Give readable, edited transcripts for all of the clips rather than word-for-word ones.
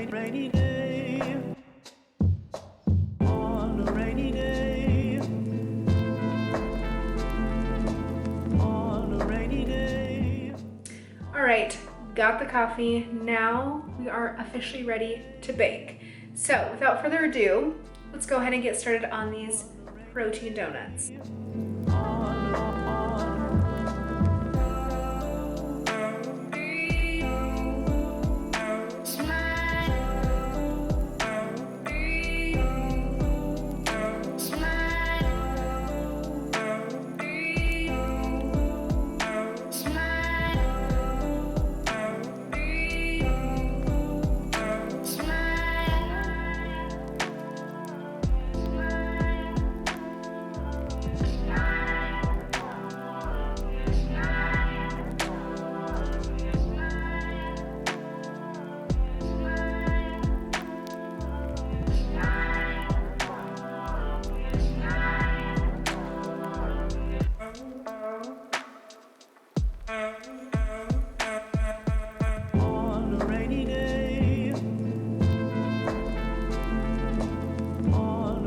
rainy day. On a rainy day. On a rainy day. All right, got the coffee. Now we are officially ready to bake. So without further ado, let's go ahead and get started on these protein donuts. Rainy day. On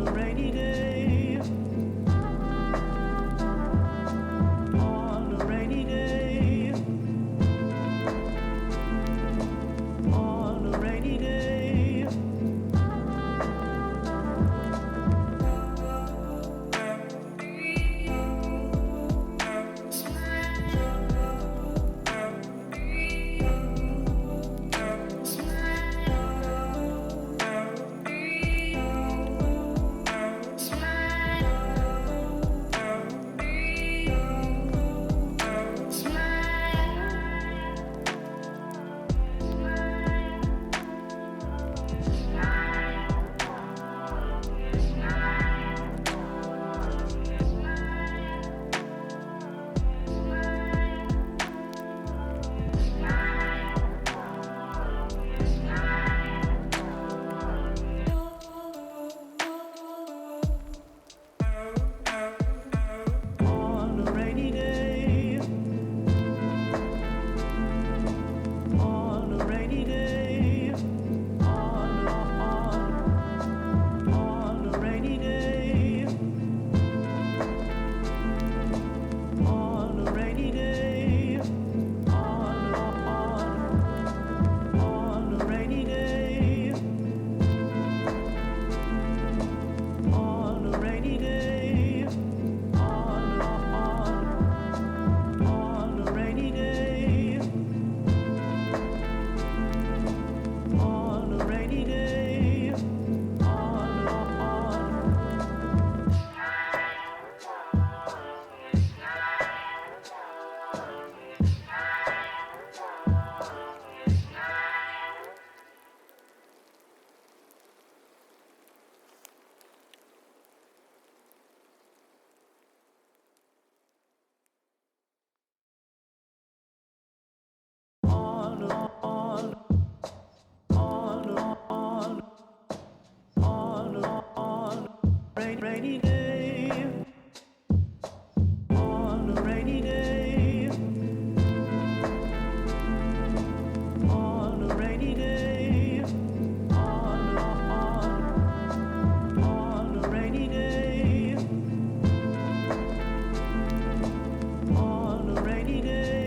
a rainy day. On a rainy day. On a rainy day. On a rainy day.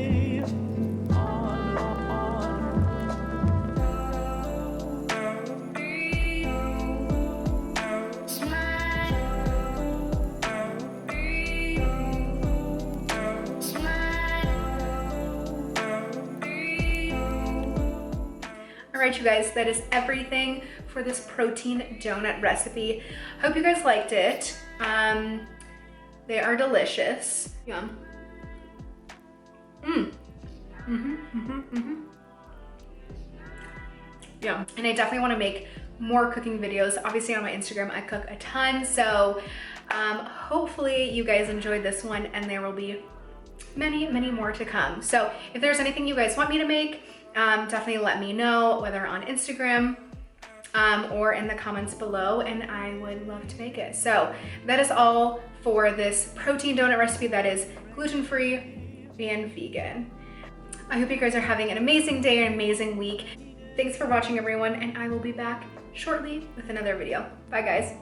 Alright you guys, that is everything for this protein donut recipe. Hope you guys liked it. They are delicious. Yum. Yeah, and I definitely want to make more cooking videos. Obviously on my Instagram I cook a ton, so hopefully you guys enjoyed this one and there will be many more to come. So if there's anything you guys want me to make, definitely let me know, whether on Instagram or in the comments below, and I would love to make it. So that is all for this protein donut recipe that is gluten-free and vegan. I hope you guys are having an amazing day, an amazing week. Thanks for watching, everyone, and I will be back shortly with another video. Bye, guys.